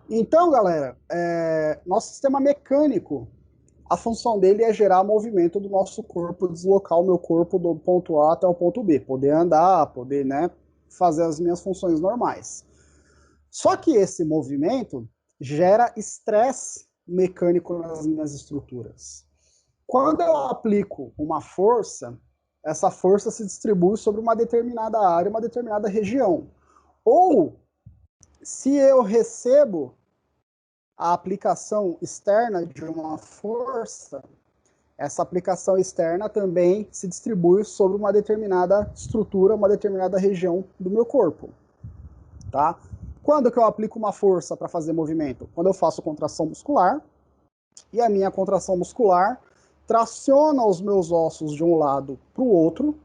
Então, galera, nosso sistema mecânico, a função dele é gerar movimento do nosso corpo, deslocar o meu corpo do ponto A até o ponto B, poder andar, poder, né, fazer as minhas funções normais. Só que esse movimento gera estresse mecânico nas minhas estruturas. Quando eu aplico uma força, essa força se distribui sobre uma determinada área, uma determinada região. Ou, se eu recebo a aplicação externa de uma força, essa aplicação externa também se distribui sobre uma determinada estrutura, uma determinada região do meu corpo, tá? Quando que eu aplico uma força para fazer movimento? Quando eu faço contração muscular, e a minha contração muscular traciona os meus ossos de um lado para o outro,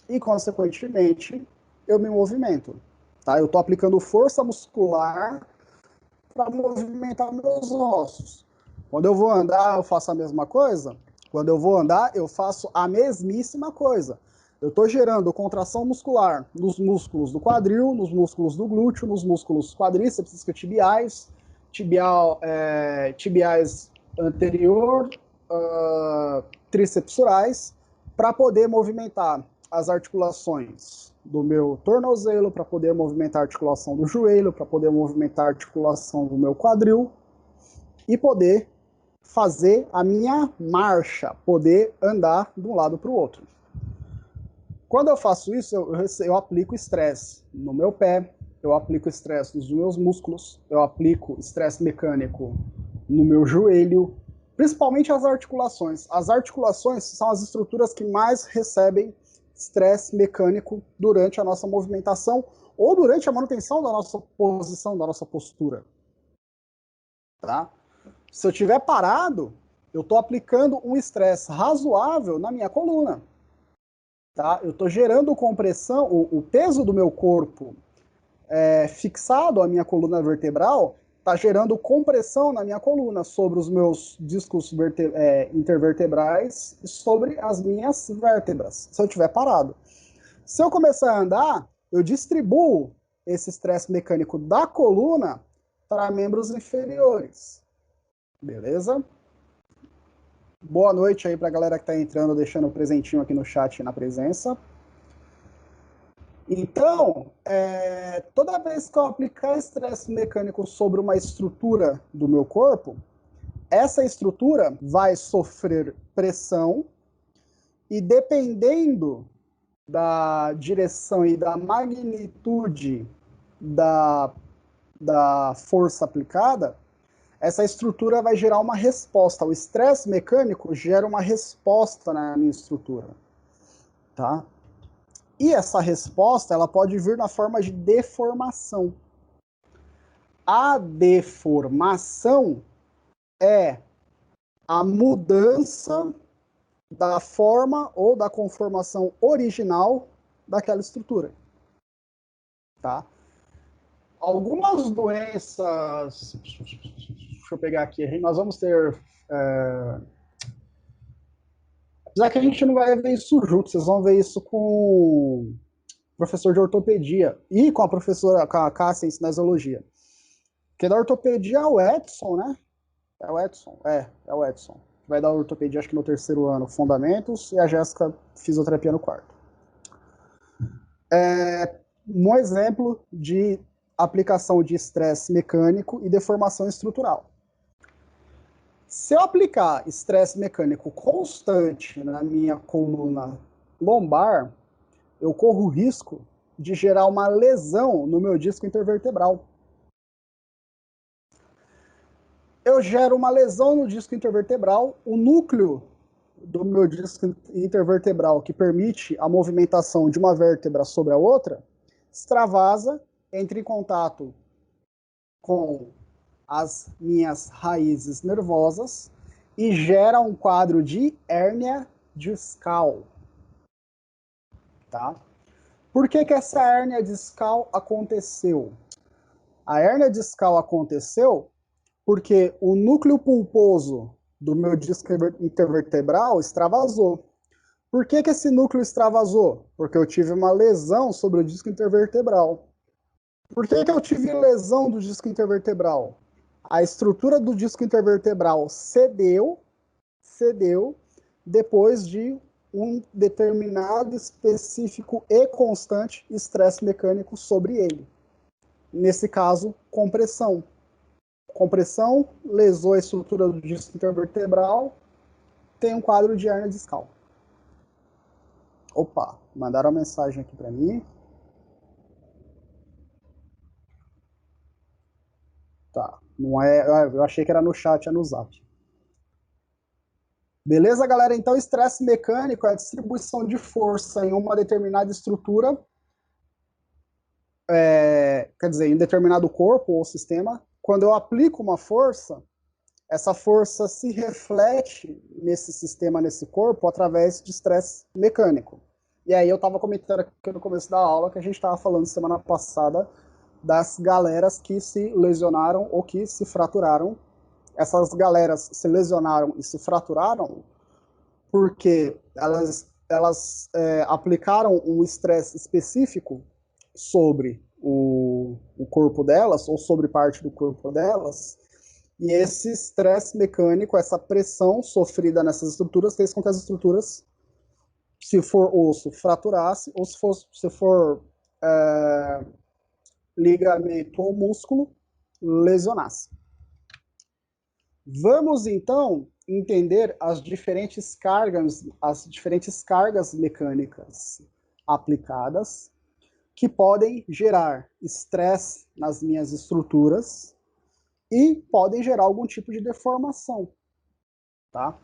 e, consequentemente, eu me movimento. Tá? Eu estou aplicando força muscular para movimentar meus ossos. Quando eu vou andar, eu faço a mesma coisa. Quando eu vou andar, eu faço a mesmíssima coisa. Eu estou gerando contração muscular nos músculos do quadril, nos músculos do glúteo, nos músculos quadríceps, isquiotibiais, tibiais anterior, tricepsurais, para poder movimentar as articulações do meu tornozelo, para poder movimentar a articulação do joelho, para poder movimentar a articulação do meu quadril e poder fazer a minha marcha, poder andar de um lado para o outro. Quando eu faço isso, eu aplico estresse no meu pé, eu aplico estresse nos meus músculos, eu aplico estresse mecânico no meu joelho, principalmente as articulações. As articulações são as estruturas que mais recebem estresse mecânico durante a nossa movimentação ou durante a manutenção da nossa posição, da nossa postura. Tá? Se eu estiver parado, eu estou aplicando um estresse razoável na minha coluna. Tá? Eu estou gerando compressão, o peso do meu corpo fixado à minha coluna vertebral está gerando compressão na minha coluna sobre os meus discos intervertebrais e sobre as minhas vértebras, se eu estiver parado. Se eu começar a andar, eu distribuo esse estresse mecânico da coluna para membros inferiores. Beleza? Boa noite aí para a galera que está entrando, deixando o presentinho aqui no chat na presença. Então, toda vez que eu aplicar estresse mecânico sobre uma estrutura do meu corpo, essa estrutura vai sofrer pressão e, dependendo da direção e da magnitude da, da força aplicada, essa estrutura vai gerar uma resposta. O estresse mecânico gera uma resposta na minha estrutura, tá? E essa resposta, ela pode vir na forma de deformação. A deformação é a mudança da forma ou da conformação original daquela estrutura, tá? Algumas doenças, deixa eu pegar aqui, nós vamos ter, apesar que a gente não vai ver isso junto, vocês vão ver isso com o professor de ortopedia e com a professora, com a Cássia em cinesiologia. Porque da ortopedia é o Edson, né? É o Edson, é o Edson. Vai dar ortopedia, acho que no terceiro ano, fundamentos, e a Jéssica, fisioterapia no quarto. Um exemplo de aplicação de estresse mecânico e deformação estrutural. Se eu aplicar estresse mecânico constante na minha coluna lombar, eu corro o risco de gerar uma lesão no meu disco intervertebral. Eu gero uma lesão no disco intervertebral, o núcleo do meu disco intervertebral, que permite a movimentação de uma vértebra sobre a outra, extravasa, entra em contato com as minhas raízes nervosas e gera um quadro de hérnia discal. Tá? Por que essa hérnia discal aconteceu? A hérnia discal aconteceu porque o núcleo pulposo do meu disco intervertebral extravasou. Por que esse núcleo extravasou? Porque eu tive uma lesão sobre o disco intervertebral. Por que eu tive lesão do disco intervertebral? A estrutura do disco intervertebral cedeu depois de um determinado, específico e constante estresse mecânico sobre ele. Nesse caso, compressão. Compressão lesou a estrutura do disco intervertebral, tem um quadro de hernia discal. Opa, mandaram uma mensagem aqui para mim. Tá, não é, eu achei que era no chat, é no zap. Beleza, galera? Então, estresse mecânico é a distribuição de força em uma determinada estrutura, quer dizer, em determinado corpo ou sistema. Quando eu aplico uma força, essa força se reflete nesse sistema, nesse corpo, através de estresse mecânico. E aí eu estava comentando aqui no começo da aula que a gente estava falando semana passada das galeras que se lesionaram ou que se fraturaram. Essas galeras se lesionaram e se fraturaram porque elas aplicaram um estresse específico sobre o corpo delas, ou sobre parte do corpo delas, e esse estresse mecânico, essa pressão sofrida nessas estruturas, fez com que as estruturas, se for osso, fraturasse, ou se for ligamento ou músculo, lesionasse. Vamos então entender as diferentes cargas mecânicas aplicadas que podem gerar estresse nas minhas estruturas e podem gerar algum tipo de deformação, tá?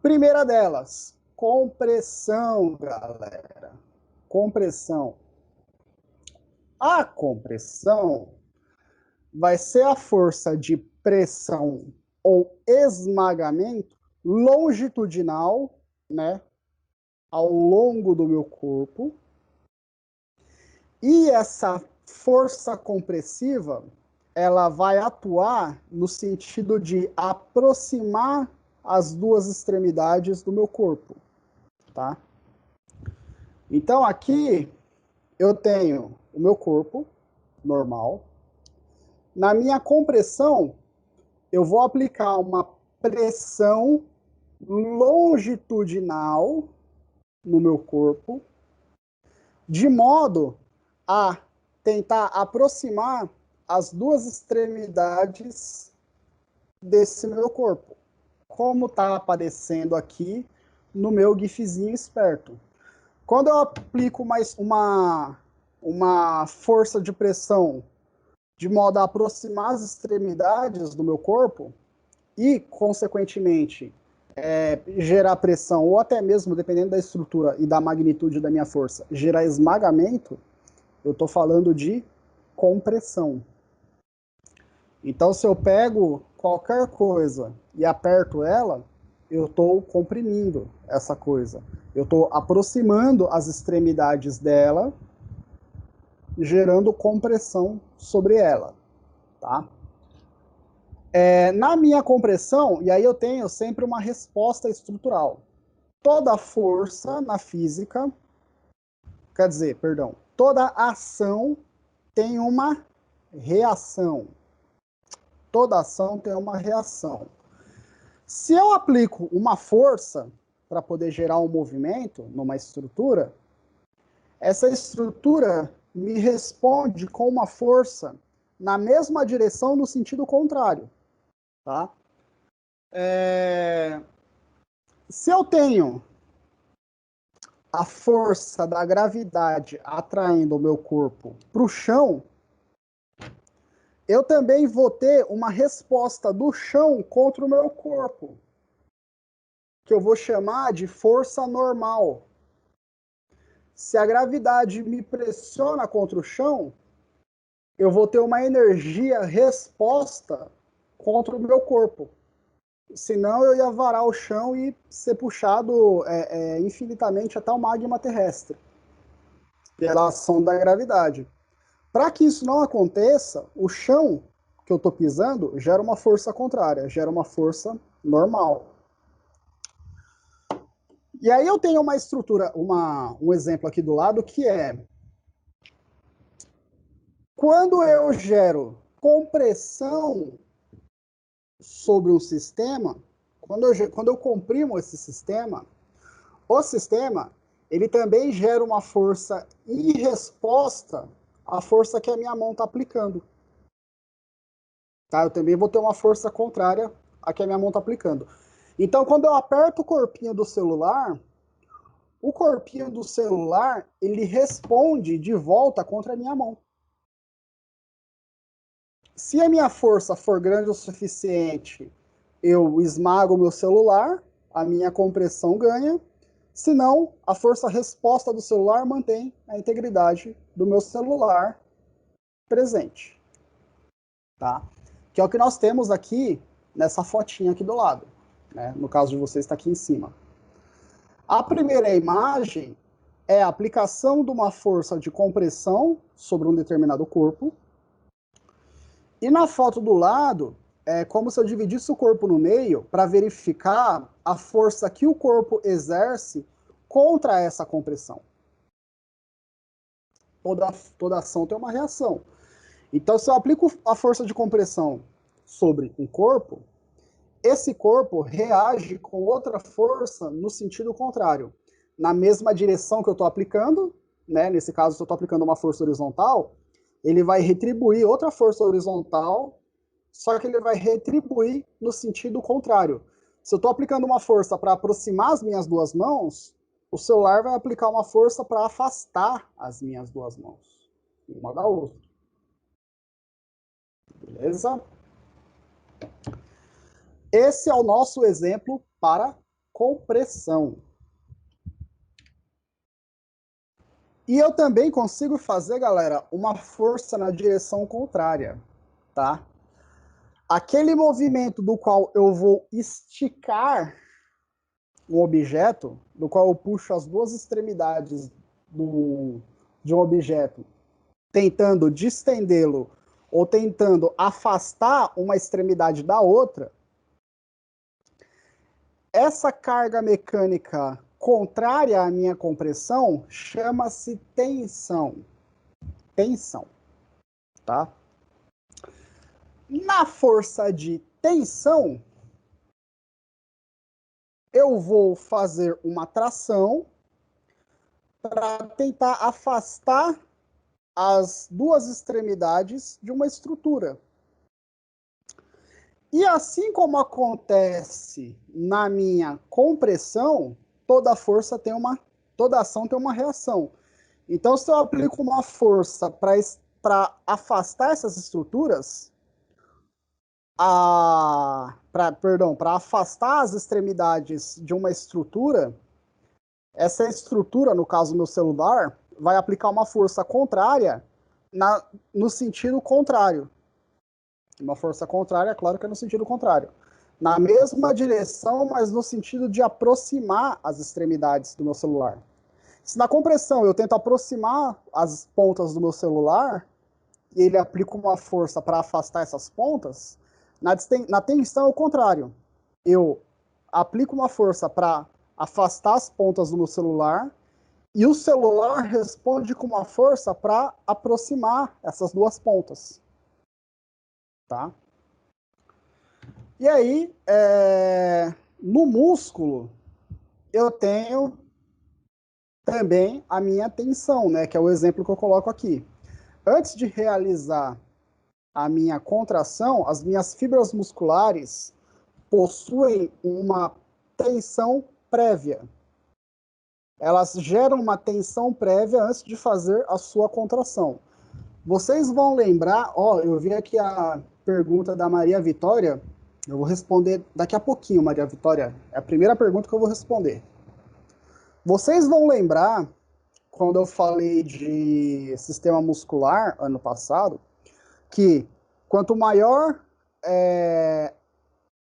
Primeira delas, compressão, galera. Compressão. A compressão vai ser a força de pressão ou esmagamento longitudinal, né, ao longo do meu corpo. E essa força compressiva, ela vai atuar no sentido de aproximar as duas extremidades do meu corpo, tá? Então aqui eu tenho o meu corpo normal. Na minha compressão, eu vou aplicar uma pressão longitudinal no meu corpo, de modo a tentar aproximar as duas extremidades desse meu corpo, como está aparecendo aqui no meu gifzinho esperto. Quando eu aplico uma força de pressão de modo a aproximar as extremidades do meu corpo e, consequentemente, gerar pressão, ou até mesmo, dependendo da estrutura e da magnitude da minha força, gerar esmagamento, eu estou falando de compressão. Então, se eu pego qualquer coisa e aperto ela, eu estou comprimindo essa coisa. Eu estou aproximando as extremidades dela, gerando compressão sobre ela, tá? Na minha compressão, e aí eu tenho sempre uma resposta estrutural. Toda força na física, quer dizer, perdão, toda ação tem uma reação. Toda ação tem uma reação. Se eu aplico uma força para poder gerar um movimento numa estrutura, essa estrutura me responde com uma força na mesma direção no sentido contrário, tá? Se eu tenho a força da gravidade atraindo o meu corpo para o chão, eu também vou ter uma resposta do chão contra o meu corpo, que eu vou chamar de força normal. Se a gravidade me pressiona contra o chão, eu vou ter uma energia resposta contra o meu corpo. Senão eu ia varar o chão e ser puxado infinitamente até o magma terrestre, pela ação da gravidade. Para que isso não aconteça, o chão que eu estou pisando gera uma força contrária, gera uma força normal. E aí eu tenho uma estrutura, um exemplo aqui do lado, que é Quando eu gero compressão sobre um sistema, quando eu comprimo esse sistema, o sistema ele também gera uma força em resposta à força que a minha mão está aplicando. Tá? Eu também vou ter uma força contrária à que a minha mão está aplicando. Então, quando eu aperto o corpinho do celular, o corpinho do celular ele responde de volta contra a minha mão. Se a minha força for grande o suficiente, eu esmago o meu celular, a minha compressão ganha. Se não, a força-resposta do celular mantém a integridade do meu celular presente. Tá? Que é o que nós temos aqui nessa fotinha aqui do lado. Né? No caso de vocês, está aqui em cima. A primeira imagem é a aplicação de uma força de compressão sobre um determinado corpo. E na foto do lado, é como se eu dividisse o corpo no meio para verificar a força que o corpo exerce contra essa compressão. Toda ação tem uma reação. Então, se eu aplico a força de compressão sobre um corpo, esse corpo reage com outra força no sentido contrário. Na mesma direção que eu estou aplicando, né? Nesse caso, se eu estou aplicando uma força horizontal, ele vai retribuir outra força horizontal, só que ele vai retribuir no sentido contrário. Se eu estou aplicando uma força para aproximar as minhas duas mãos, o celular vai aplicar uma força para afastar as minhas duas mãos, uma da outra. Beleza? Esse é o nosso exemplo para compressão. E eu também consigo fazer, galera, uma força na direção contrária, tá? Aquele movimento do qual eu vou esticar um objeto, do qual eu puxo as duas extremidades de um objeto, tentando distendê-lo ou tentando afastar uma extremidade da outra, essa carga mecânica contrária à minha compressão chama-se tensão. Tensão, tá? Na força de tensão, eu vou fazer uma tração para tentar afastar as duas extremidades de uma estrutura. E assim como acontece na minha compressão, toda força tem toda ação tem uma reação. Então, se eu aplico uma força para afastar essas estruturas, para afastar as extremidades de uma estrutura, essa estrutura, no caso do meu celular, vai aplicar uma força contrária no sentido contrário. Uma força contrária, claro que é no sentido contrário. Na mesma direção, mas no sentido de aproximar as extremidades do meu celular. Se na compressão eu tento aproximar as pontas do meu celular, e ele aplica uma força para afastar essas pontas, na tensão é o contrário. Eu aplico uma força para afastar as pontas do meu celular, e o celular responde com uma força para aproximar essas duas pontas. Tá? E aí, no músculo, eu tenho também a minha tensão, né, que é o exemplo que eu coloco aqui. Antes de realizar a minha contração, as minhas fibras musculares possuem uma tensão prévia. Elas geram uma tensão prévia antes de fazer a sua contração. Vocês vão lembrar, eu vi aqui a pergunta da Maria Vitória, eu vou responder daqui a pouquinho, Maria Vitória. É a primeira pergunta que eu vou responder. Vocês vão lembrar, quando eu falei de sistema muscular ano passado, que quanto maior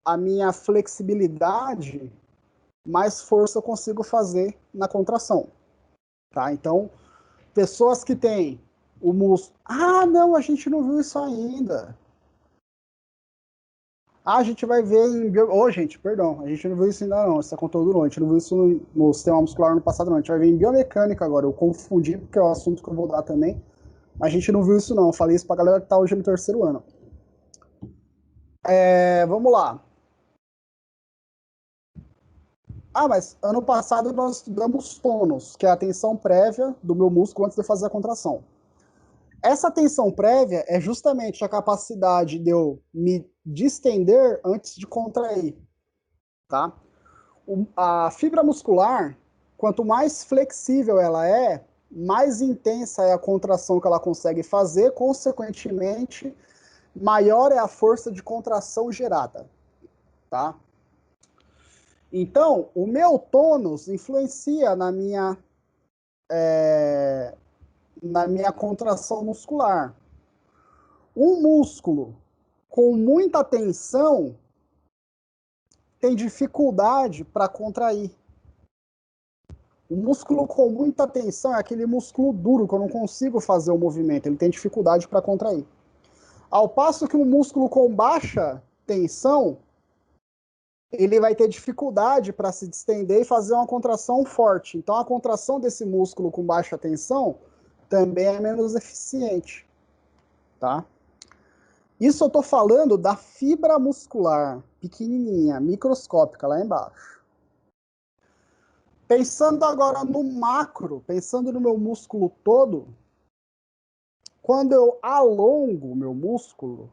a minha flexibilidade, mais força eu consigo fazer na contração. Tá? Então, pessoas que têm o músculo... Ah, não, a gente não viu isso ainda. A gente vai ver em... gente, perdão, a gente não viu isso ainda não, esse é conteúdo não, a gente não viu isso no sistema muscular no passado não, a gente vai ver em biomecânica agora, eu confundi porque é o assunto que eu vou dar também, Mas a gente não viu isso não, eu falei isso pra galera que tá hoje no terceiro ano. Vamos lá. Mas ano passado nós estudamos tônus, que é a tensão prévia do meu músculo antes de fazer a contração. Essa tensão prévia é justamente a capacidade de eu me distender antes de contrair, tá? A fibra muscular, quanto mais flexível ela é, mais intensa é a contração que ela consegue fazer, consequentemente, maior é a força de contração gerada, tá? Então, o meu tônus influencia na minha contração muscular. Um músculo com muita tensão tem dificuldade para contrair. O músculo com muita tensão é aquele músculo duro que eu não consigo fazer o movimento, ele tem dificuldade para contrair. Ao passo que um músculo com baixa tensão, ele vai ter dificuldade para se distender e fazer uma contração forte. Então a contração desse músculo com baixa tensão também é menos eficiente, tá? Isso eu estou falando da fibra muscular, pequenininha, microscópica, lá embaixo. Pensando agora no macro, pensando no meu músculo todo, quando eu alongo o meu músculo,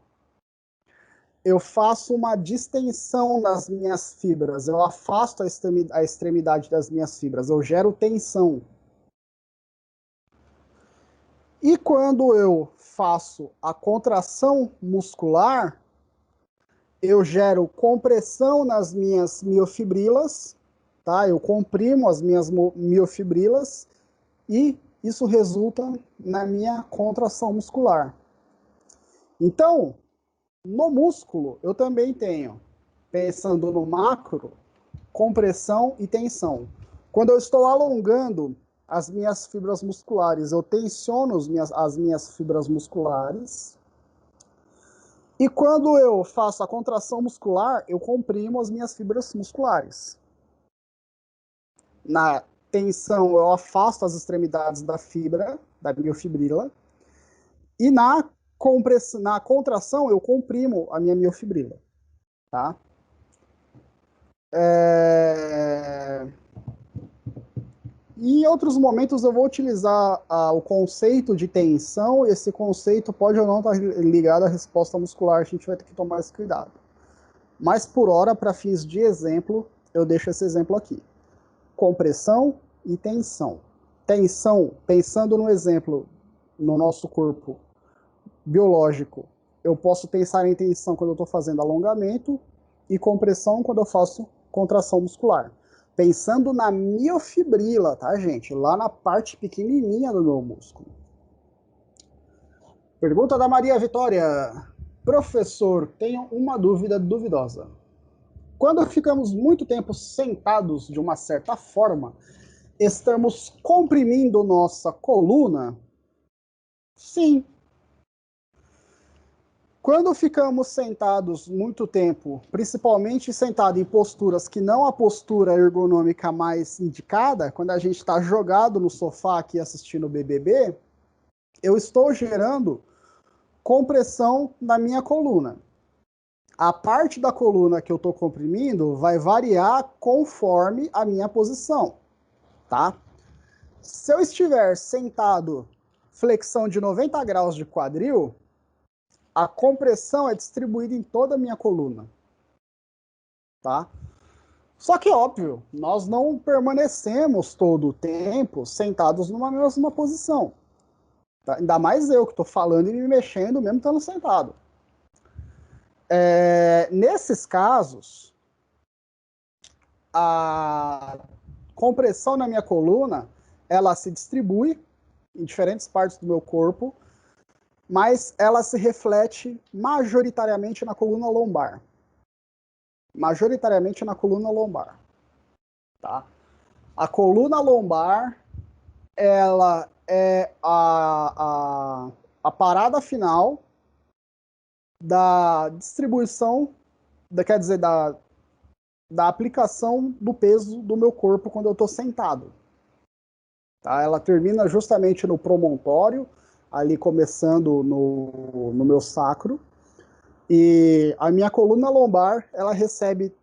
eu faço uma distensão nas minhas fibras, eu afasto a extremidade das minhas fibras, eu gero tensão. E quando eu faço a contração muscular, eu gero compressão nas minhas miofibrilas, tá? Eu comprimo as minhas miofibrilas e isso resulta na minha contração muscular. Então, no músculo, eu também tenho, pensando no macro, compressão e tensão. Quando eu estou alongando as minhas fibras musculares, eu tensiono as minhas fibras musculares. E quando eu faço a contração muscular, eu comprimo as minhas fibras musculares. Na tensão, eu afasto as extremidades da fibra, da miofibrila. E na contração, eu comprimo a minha miofibrila. Tá? E em outros momentos eu vou utilizar o conceito de tensão. Esse conceito pode ou não estar ligado à resposta muscular, a gente vai ter que tomar esse cuidado. Mas por hora, para fins de exemplo, eu deixo esse exemplo aqui. Compressão e tensão. Tensão, pensando no exemplo no nosso corpo biológico, eu posso pensar em tensão quando eu estou fazendo alongamento e compressão quando eu faço contração muscular. Pensando na miofibrila, tá, gente? Lá na parte pequenininha do meu músculo. Pergunta da Maria Vitória. Professor, tenho uma dúvida duvidosa. Quando ficamos muito tempo sentados de uma certa forma, estamos comprimindo nossa coluna? Sim. Quando ficamos sentados muito tempo, principalmente sentado em posturas que não a postura ergonômica mais indicada, quando a gente está jogado no sofá aqui assistindo o BBB, eu estou gerando compressão na minha coluna. A parte da coluna que eu estou comprimindo vai variar conforme a minha posição, tá? Se eu estiver sentado flexão de 90 graus de quadril, a compressão é distribuída em toda a minha coluna, tá? Só que, óbvio, nós não permanecemos todo o tempo sentados numa mesma posição. Tá? Ainda mais eu que estou falando e me mexendo mesmo estando sentado. Nesses casos, a compressão na minha coluna, ela se distribui em diferentes partes do meu corpo, mas ela se reflete majoritariamente na coluna lombar. Majoritariamente na coluna lombar. Tá? A coluna lombar, ela é a parada final da distribuição, quer dizer, da aplicação do peso do meu corpo quando eu estou sentado. Tá? Ela termina justamente no promontório, ali começando no meu sacro. E a minha coluna lombar, ela recebe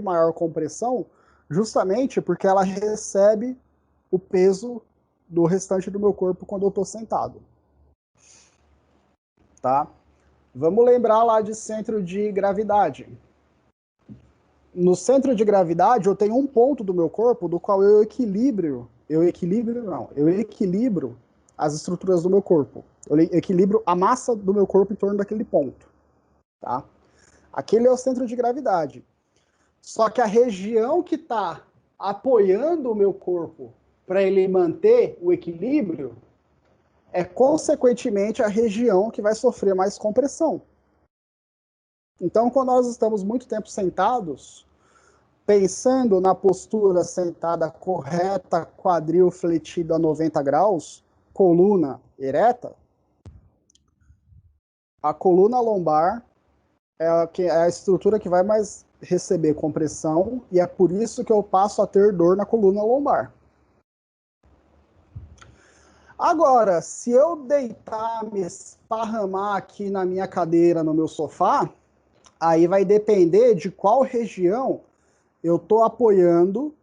maior compressão justamente porque ela recebe o peso do restante do meu corpo quando eu estou sentado. Tá? Vamos lembrar lá de centro de gravidade. No centro de gravidade, eu tenho um ponto do meu corpo do qual eu equilibro as estruturas do meu corpo. Eu equilibro a massa do meu corpo em torno daquele ponto. Tá? Aquele é o centro de gravidade. Só que a região que está apoiando o meu corpo para ele manter o equilíbrio é, consequentemente, a região que vai sofrer mais compressão. Então, quando nós estamos muito tempo sentados, pensando na postura sentada correta, quadril fletido a 90 graus, coluna ereta, a coluna lombar é a estrutura que vai mais receber compressão e é por isso que eu passo a ter dor na coluna lombar. Agora, se eu deitar, me esparramar aqui na minha cadeira, no meu sofá, aí vai depender de qual região eu estou apoiando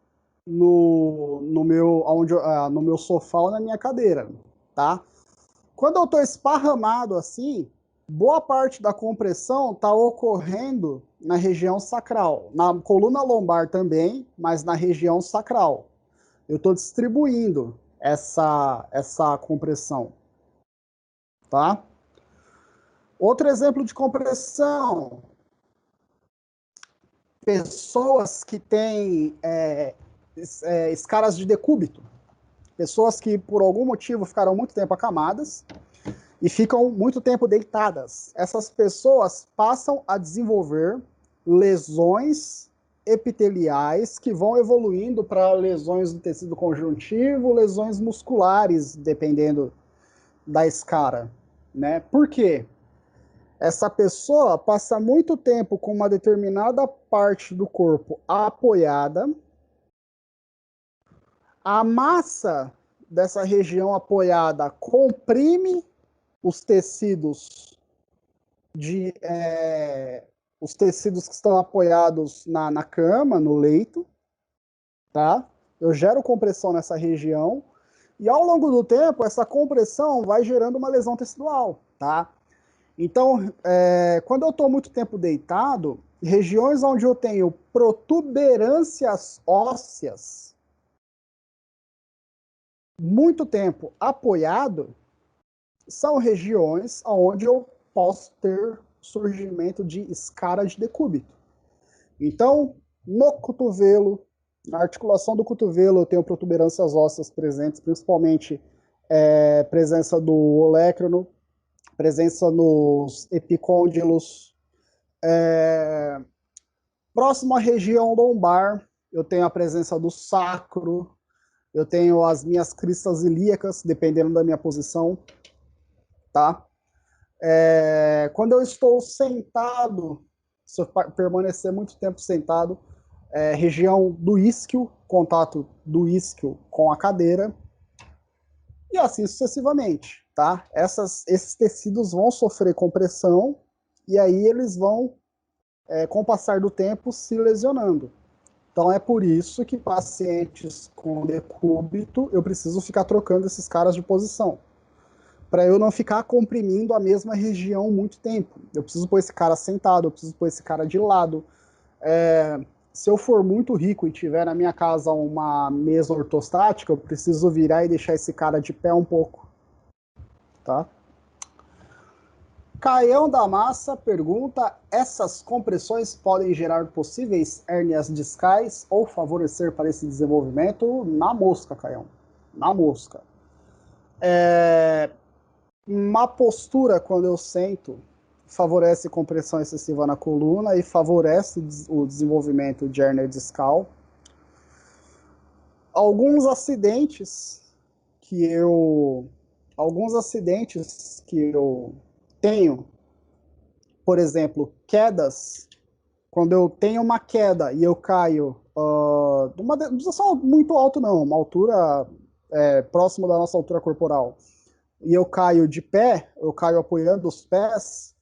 no meu sofá ou na minha cadeira, tá? Quando eu estou esparramado assim, boa parte da compressão está ocorrendo na região sacral, na coluna lombar também, mas na região sacral. Eu estou distribuindo essa compressão, tá? Outro exemplo de compressão, pessoas que têm escaras de decúbito, pessoas que por algum motivo ficaram muito tempo acamadas e ficam muito tempo deitadas. Essas pessoas passam a desenvolver lesões epiteliais que vão evoluindo para lesões do tecido conjuntivo, lesões musculares, dependendo da escara, né? Por quê? Essa pessoa passa muito tempo com uma determinada parte do corpo apoiada, a massa dessa região apoiada comprime os tecidos os tecidos que estão apoiados na cama, no leito, tá? Eu gero compressão nessa região e ao longo do tempo essa compressão vai gerando uma lesão tecidual, tá? Então, quando eu estou muito tempo deitado, regiões onde eu tenho protuberâncias ósseas, muito tempo apoiado, são regiões onde eu posso ter surgimento de escara de decúbito. Então, no cotovelo, na articulação do cotovelo, eu tenho protuberâncias ósseas presentes, principalmente presença do olecrano, presença nos epicôndilos. Próximo à região lombar, eu tenho a presença do sacro, eu tenho as minhas cristas ilíacas, dependendo da minha posição, tá? Quando eu estou sentado, se eu permanecer muito tempo sentado, região do isquio, contato do isquio com a cadeira, e assim sucessivamente, tá? Esses tecidos vão sofrer compressão e aí eles vão, com o passar do tempo, se lesionando. Então é por isso que pacientes com decúbito, eu preciso ficar trocando esses caras de posição, para eu não ficar comprimindo a mesma região muito tempo. Eu preciso pôr esse cara sentado, eu preciso pôr esse cara de lado. Se eu for muito rico e tiver na minha casa uma mesa ortostática, eu preciso virar e deixar esse cara de pé um pouco, tá? Caião da Massa pergunta: essas compressões podem gerar possíveis hérnias discais ou favorecer para esse desenvolvimento? Na mosca, Caião. Na mosca. Má postura, quando eu sento, favorece compressão excessiva na coluna e favorece o desenvolvimento de hérnia discal. Alguns acidentes que eu tenho, por exemplo, quedas, quando eu tenho uma queda e eu caio, não precisa ser muito alto não, uma altura próximo da nossa altura corporal, e eu caio de pé, eu caio apoiando os pés,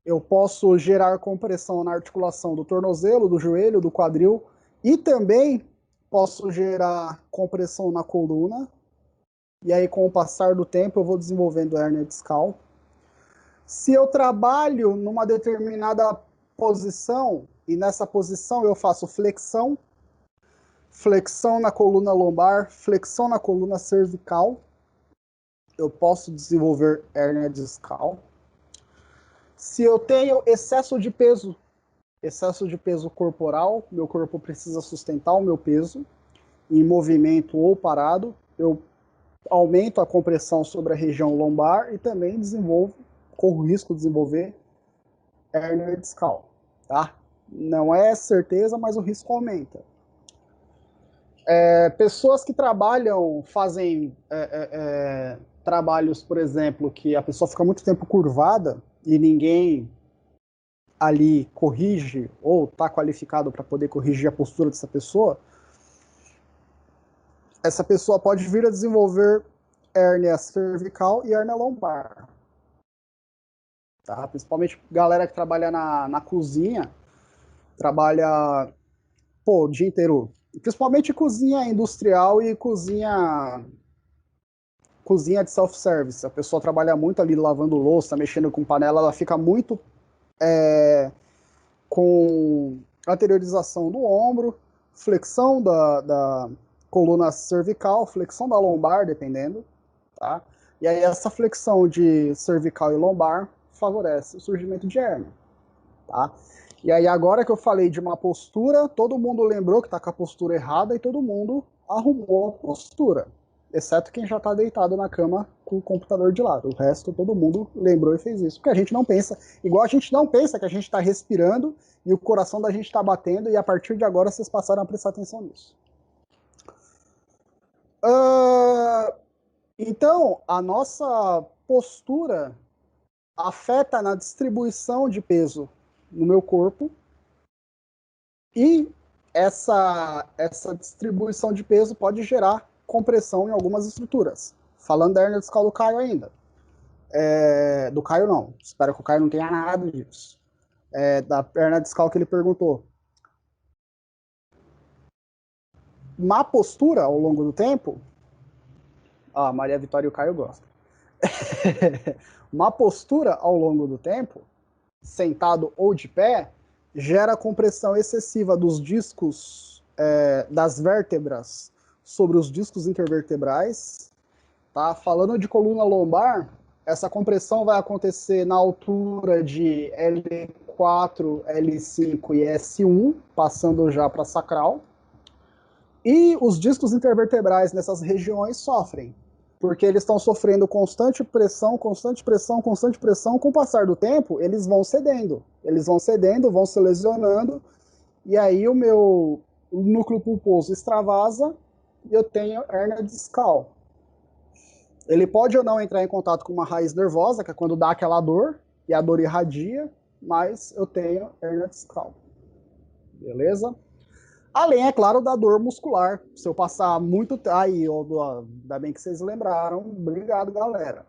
eu posso gerar compressão na articulação do tornozelo, do joelho, do quadril, e também posso gerar compressão na coluna, e aí com o passar do tempo eu vou desenvolvendo hérnia discal. Se eu trabalho numa determinada posição, e nessa posição eu faço flexão, flexão na coluna lombar, flexão na coluna cervical, eu posso desenvolver hérnia discal. Se eu tenho excesso de peso corporal, meu corpo precisa sustentar o meu peso, em movimento ou parado, eu aumento a compressão sobre a região lombar e também corro o risco de desenvolver hérnia discal, tá? Não é certeza, mas o risco aumenta. Pessoas que fazem trabalhos, por exemplo, que a pessoa fica muito tempo curvada e ninguém ali corrige ou está qualificado para poder corrigir a postura dessa pessoa, essa pessoa pode vir a desenvolver hérnia cervical e hérnia lombar. Tá? Principalmente galera que trabalha na cozinha, trabalha o dia inteiro, principalmente cozinha industrial e cozinha de self-service. A pessoa trabalha muito ali lavando louça, mexendo com panela, ela fica muito com anteriorização do ombro, flexão da coluna cervical, flexão da lombar, dependendo, tá? E aí essa flexão de cervical e lombar favorece o surgimento de hérnia, tá? E aí agora que eu falei de uma postura, todo mundo lembrou que está com a postura errada e todo mundo arrumou a postura, exceto quem já está deitado na cama com o computador de lado. O resto, todo mundo lembrou e fez isso. Porque a gente não pensa, igual a gente não pensa que a gente está respirando e o coração da gente está batendo, e a partir de agora vocês passaram a prestar atenção nisso. Então, a nossa postura afeta na distribuição de peso no meu corpo, e essa distribuição de peso pode gerar compressão em algumas estruturas. Falando da hérnia discal do Caio ainda. Do Caio não, espero que o Caio não tenha nada disso. Da hérnia discal que ele perguntou. Má postura ao longo do tempo, a Maria Vitória e o Caio gostam. Má postura ao longo do tempo, sentado ou de pé, gera compressão excessiva dos discos, das vértebras sobre os discos intervertebrais. Tá? Falando de coluna lombar, essa compressão vai acontecer na altura de L4, L5 e S1, passando já para sacral. E os discos intervertebrais nessas regiões sofrem, porque eles estão sofrendo constante pressão. Com o passar do tempo, eles vão cedendo, vão se lesionando, e aí o núcleo pulposo extravasa e eu tenho hérnia discal. Ele pode ou não entrar em contato com uma raiz nervosa, que é quando dá aquela dor, e a dor irradia, mas eu tenho hérnia discal. Beleza? Além, é claro, da dor muscular. Se eu passar muito... Aí, ainda bem que vocês lembraram. Obrigado, galera.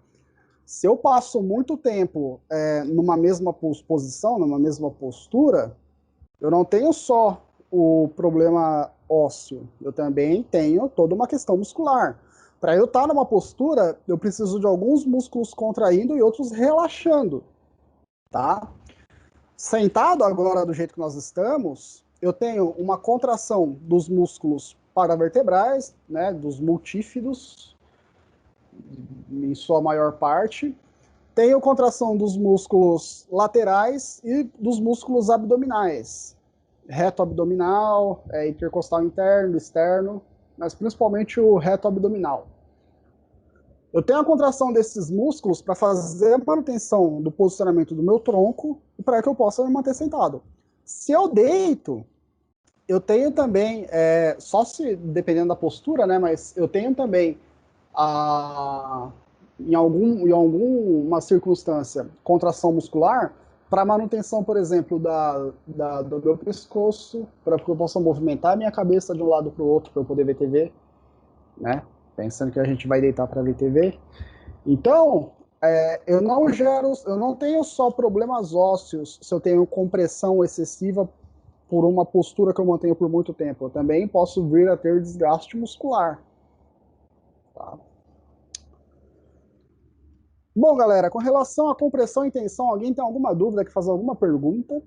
Se eu passo muito tempo numa mesma posição, numa mesma postura, eu não tenho só o problema ósseo, eu também tenho toda uma questão muscular. Para eu estar numa postura, eu preciso de alguns músculos contraindo e outros relaxando, tá? Sentado agora do jeito que nós estamos, eu tenho uma contração dos músculos paravertebrais, né, dos multífidos, em sua maior parte. Tenho contração dos músculos laterais e dos músculos abdominais. Reto abdominal, intercostal interno, externo, mas principalmente o reto abdominal. Eu tenho a contração desses músculos para fazer a manutenção do posicionamento do meu tronco e para que eu possa me manter sentado. Se eu deito, eu tenho também, só se dependendo da postura, né, mas eu tenho também, em alguma circunstância, contração muscular para manutenção, por exemplo, do meu pescoço, para que eu possa movimentar a minha cabeça de um lado para o outro, para eu poder ver TV, né? Pensando que a gente vai deitar para ver TV. Então, eu não tenho só problemas ósseos se eu tenho compressão excessiva por uma postura que eu mantenho por muito tempo. Eu também posso vir a ter desgaste muscular. Tá? Bom, galera, com relação à compressão e tensão, alguém tem alguma dúvida, quer fazer alguma pergunta?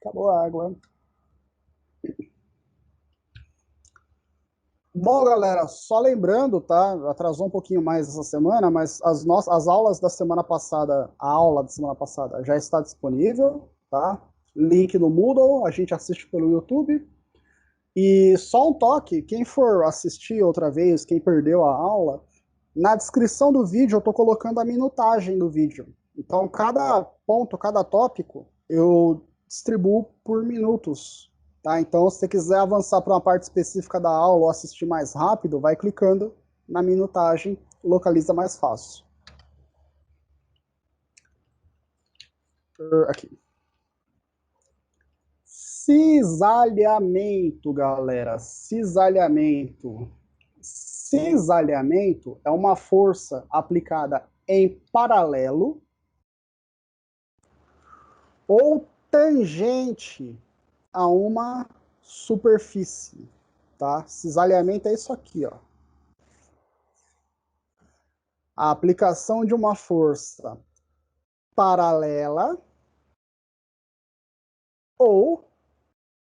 Acabou a água. Bom, galera, só lembrando, tá? Atrasou um pouquinho mais essa semana, mas as aulas da semana passada, a aula da semana passada já está disponível, tá? Link no Moodle, a gente assiste pelo YouTube. E só um toque, quem for assistir outra vez, quem perdeu a aula, na descrição do vídeo eu estou colocando a minutagem do vídeo. Então, cada ponto, cada tópico, eu distribuo por minutos. Tá? Então, se você quiser avançar para uma parte específica da aula ou assistir mais rápido, vai clicando na minutagem, localiza mais fácil. Aqui. Cisalhamento, galera. Cisalhamento. Cisalhamento é uma força aplicada em paralelo ou tangente a uma superfície, tá? Cisalhamento é isso aqui, ó. A aplicação de uma força paralela ou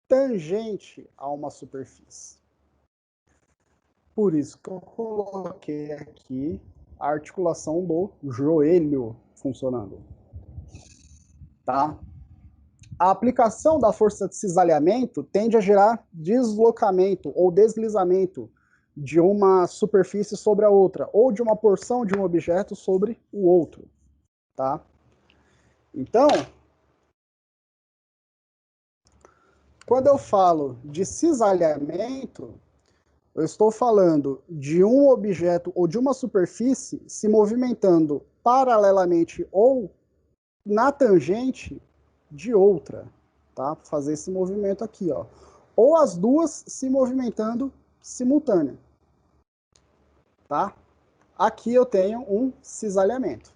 tangente a uma superfície. Por isso que eu coloquei aqui a articulação do joelho funcionando, tá? A aplicação da força de cisalhamento tende a gerar deslocamento ou deslizamento de uma superfície sobre a outra, ou de uma porção de um objeto sobre o outro, tá? Então, quando eu falo de cisalhamento, eu estou falando de um objeto ou de uma superfície se movimentando paralelamente ou na tangente de outra, tá? Fazer esse movimento aqui, ó. Ou as duas se movimentando simultânea, tá? Aqui eu tenho um cisalhamento.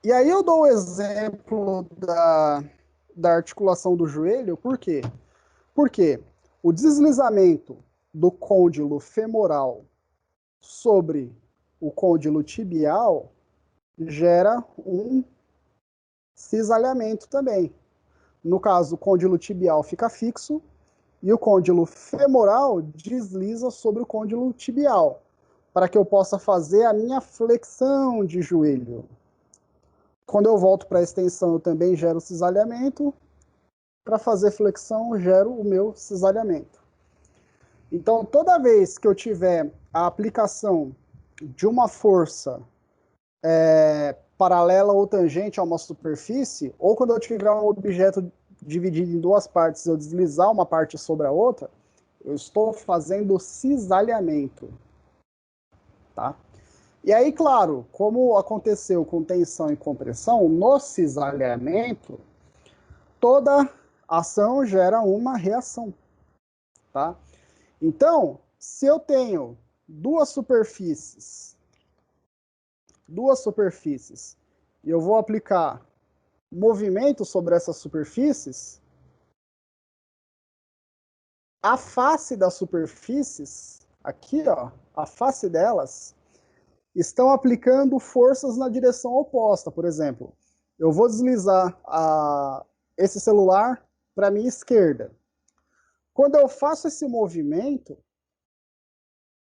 E aí eu dou o exemplo da articulação do joelho, por quê? Porque o deslizamento do côndilo femoral sobre o côndilo tibial gera um cisalhamento também. No caso, o côndilo tibial fica fixo e o côndilo femoral desliza sobre o côndilo tibial, para que eu possa fazer a minha flexão de joelho. Quando eu volto para a extensão, eu também gero cisalhamento. Para fazer flexão, eu gero o meu cisalhamento. Então, toda vez que eu tiver a aplicação de uma força paralela ou tangente a uma superfície, ou quando eu tiver um objeto dividido em duas partes, eu deslizar uma parte sobre a outra, eu estou fazendo cisalhamento, tá? E aí, claro, como aconteceu com tensão e compressão, no cisalhamento, toda ação gera uma reação, tá? Então, se eu tenho duas superfícies, e eu vou aplicar movimento sobre essas superfícies, a face das superfícies, aqui, ó, a face delas, estão aplicando forças na direção oposta. Por exemplo, eu vou deslizar esse celular para a minha esquerda. Quando eu faço esse movimento,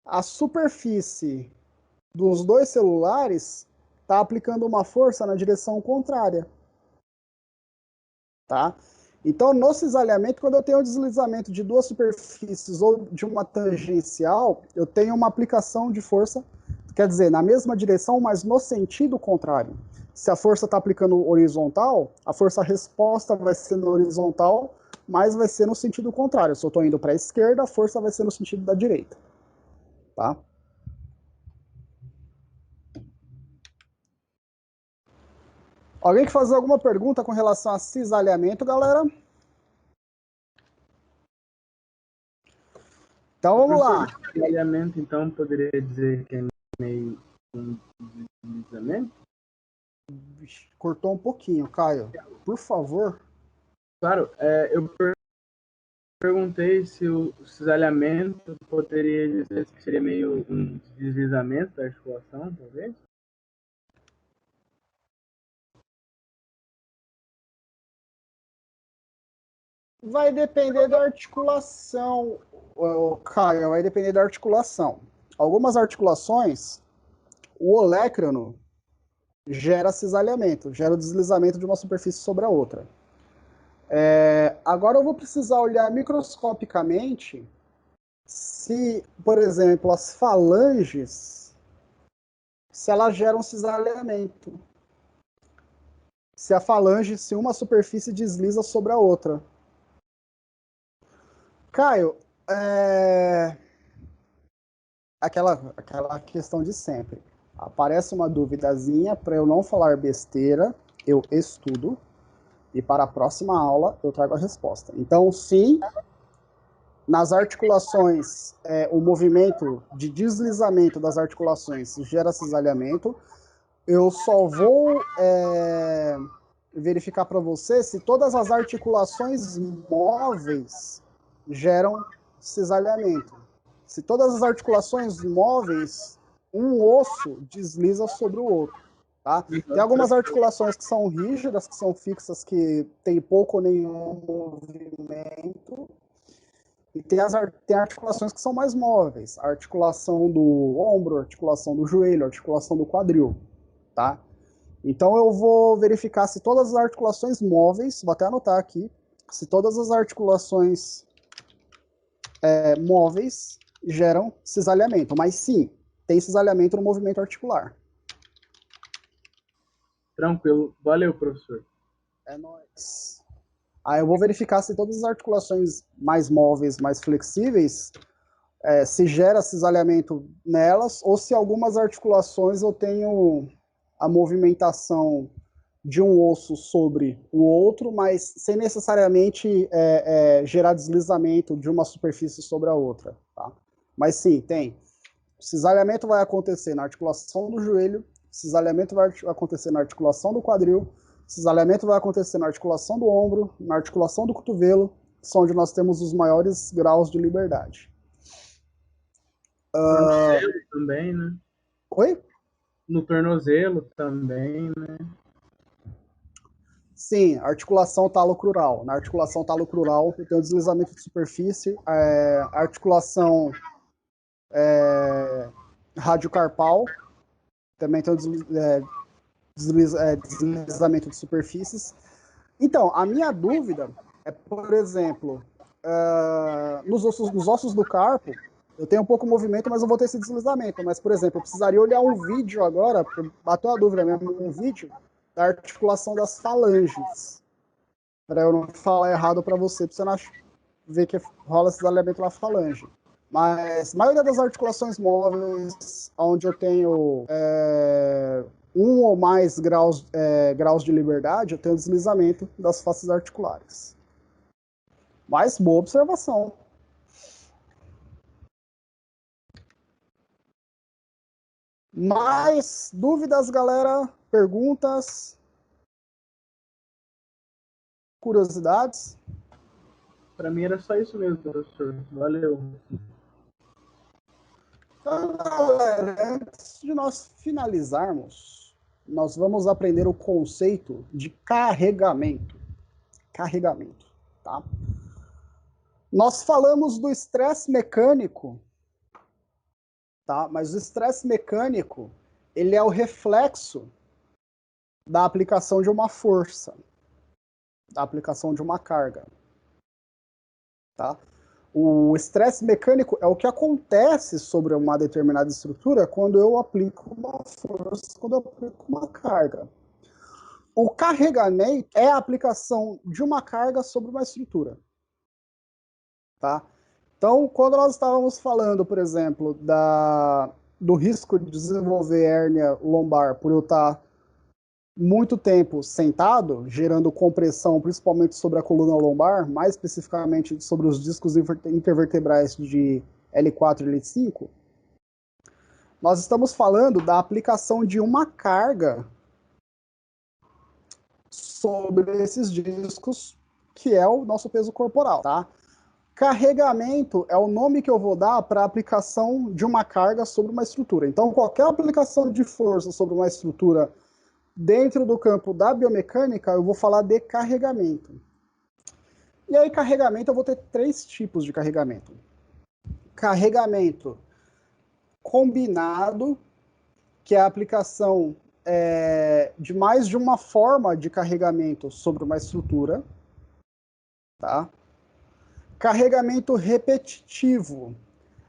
a superfície dos dois celulares está aplicando uma força na direção contrária. Tá? Então, no cisalhamento, quando eu tenho o deslizamento de duas superfícies ou de uma tangencial, eu tenho uma aplicação de força, quer dizer, na mesma direção, mas no sentido contrário. Se a força está aplicando horizontal, a força-resposta vai ser no horizontal, mas vai ser no sentido contrário. Se eu estou indo para a esquerda, a força vai ser no sentido da direita. Tá? Alguém quer fazer alguma pergunta com relação a cisalhamento, galera? Então vamos lá. Cisalhamento, então, poderia dizer que é meio um deslizamento? Cortou um pouquinho, Caio. Por favor. Claro, eu perguntei se o cisalhamento poderia dizer que seria meio um deslizamento da articulação, talvez? Vai depender da articulação, Caio, vai depender da articulação. Algumas articulações, o olécrano gera cisalhamento, gera o deslizamento de uma superfície sobre a outra. Agora eu vou precisar olhar microscopicamente se, por exemplo, as falanges, se elas geram cisalhamento. Se a falange, se uma superfície desliza sobre a outra. Caio, aquela questão de sempre. Aparece uma duvidazinha, para eu não falar besteira, eu estudo, e para a próxima aula eu trago a resposta. Então, sim, nas articulações, o movimento de deslizamento das articulações gera cisalhamento. Eu só vou verificar para você se todas as articulações móveis geram cisalhamento. Se todas as articulações móveis, um osso desliza sobre o outro. Tá? Tem algumas articulações que são rígidas, que são fixas, que tem pouco ou nenhum movimento. E tem articulações que são mais móveis. A articulação do ombro, a articulação do joelho, a articulação do quadril. Tá? Então eu vou verificar se todas as articulações móveis, vou até anotar aqui, se todas as articulações móveis geram cisalhamento. Mas sim, tem cisalhamento no movimento articular. Tranquilo. Valeu, professor. É nóis. Aí eu vou verificar se todas as articulações mais móveis, mais flexíveis, se gera cisalhamento nelas, ou se algumas articulações eu tenho a movimentação de um osso sobre o outro, mas sem necessariamente gerar deslizamento de uma superfície sobre a outra. Tá? Mas sim, tem. O cisalhamento vai acontecer na articulação do joelho, o cisalhamento vai acontecer na articulação do quadril, o cisalhamento vai acontecer na articulação do ombro, na articulação do cotovelo, que são onde nós temos os maiores graus de liberdade. Também, né? Oi? No tornozelo também, né? Sim, articulação talocrural. Na articulação talocrural, eu tenho deslizamento de superfície, articulação radiocarpal, também tem deslizamento de superfícies. Então, a minha dúvida é, por exemplo, nos ossos do carpo, eu tenho um pouco de movimento, mas eu vou ter esse deslizamento. Mas, por exemplo, eu precisaria olhar um vídeo agora, bateu a dúvida mesmo, um vídeo da articulação das falanges. Para eu não falar errado para você não ver que rola esse cisalhamento na falange. Mas a maioria das articulações móveis, onde eu tenho um ou mais graus de liberdade, eu tenho deslizamento das faces articulares. Mas boa observação. Mais dúvidas, galera? Perguntas? Curiosidades? Para mim era só isso mesmo, professor. Valeu. Então, galera, antes de nós finalizarmos, nós vamos aprender o conceito de carregamento. Carregamento, tá? Nós falamos do estresse mecânico, tá? Mas o estresse mecânico, ele é o reflexo da aplicação de uma força, da aplicação de uma carga, tá? O estresse mecânico é o que acontece sobre uma determinada estrutura quando eu aplico uma força, quando eu aplico uma carga. O carregamento é a aplicação de uma carga sobre uma estrutura. Tá? Então, quando nós estávamos falando, por exemplo, do risco de desenvolver hérnia lombar por eu estar muito tempo sentado, gerando compressão, principalmente sobre a coluna lombar, mais especificamente sobre os discos intervertebrais de L4 e L5, nós estamos falando da aplicação de uma carga sobre esses discos, que é o nosso peso corporal, tá? Carregamento é o nome que eu vou dar para a aplicação de uma carga sobre uma estrutura. Então, qualquer aplicação de força sobre uma estrutura dentro do campo da biomecânica, eu vou falar de carregamento. E aí, carregamento, eu vou ter 3 tipos de carregamento. Carregamento combinado, que é a aplicação de mais de uma forma de carregamento sobre uma estrutura, tá? Carregamento repetitivo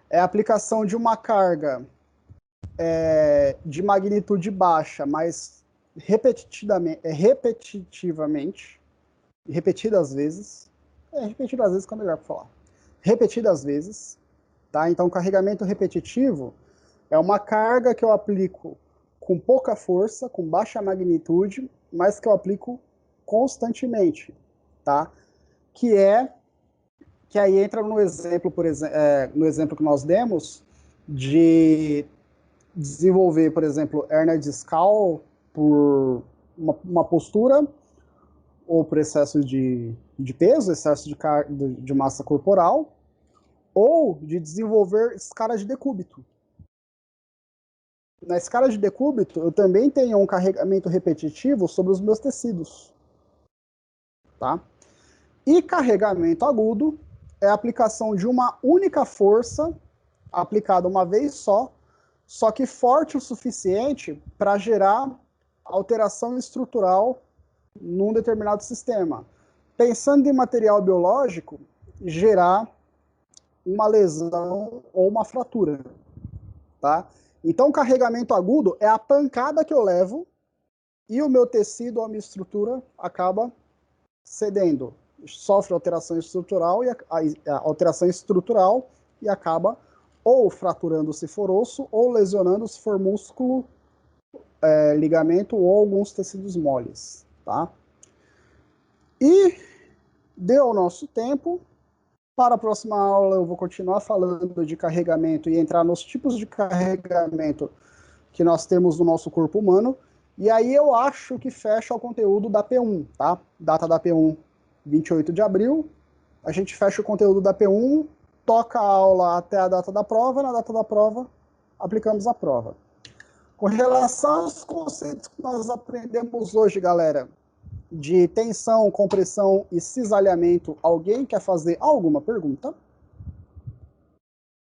é a aplicação de uma carga de magnitude baixa, mas repetitivamente, repetidas vezes, repetidas vezes que é melhor para falar, repetidas vezes, tá? Então, carregamento repetitivo é uma carga que eu aplico com pouca força, com baixa magnitude, mas que eu aplico constantemente, tá? Que aí entra no exemplo, no exemplo que nós demos, de desenvolver, por exemplo, hernia discal por uma postura ou por excesso de peso, excesso de massa corporal, ou de desenvolver escala de decúbito. Na escala de decúbito, eu também tenho um carregamento repetitivo sobre os meus tecidos, tá? E carregamento agudo é a aplicação de uma única força aplicada uma vez só que forte o suficiente para gerar alteração estrutural num determinado sistema. Pensando em material biológico, gerar uma lesão ou uma fratura, tá? Então, carregamento agudo é a pancada que eu levo e o meu tecido ou a minha estrutura acaba cedendo, sofre alteração estrutural a alteração estrutural e acaba ou fraturando se for osso ou lesionando se for músculo, ligamento ou alguns tecidos moles, tá? E deu o nosso tempo. Para a próxima aula eu vou continuar falando de carregamento e entrar nos tipos de carregamento que nós temos no nosso corpo humano. E aí eu acho que fecha o conteúdo da P1, tá? Data da P1, 28 de abril. A gente fecha o conteúdo da P1, toca a aula até a data da prova. Na data da prova, aplicamos a prova. Com relação aos conceitos que nós aprendemos hoje, galera, de tensão, compressão e cisalhamento, alguém quer fazer alguma pergunta?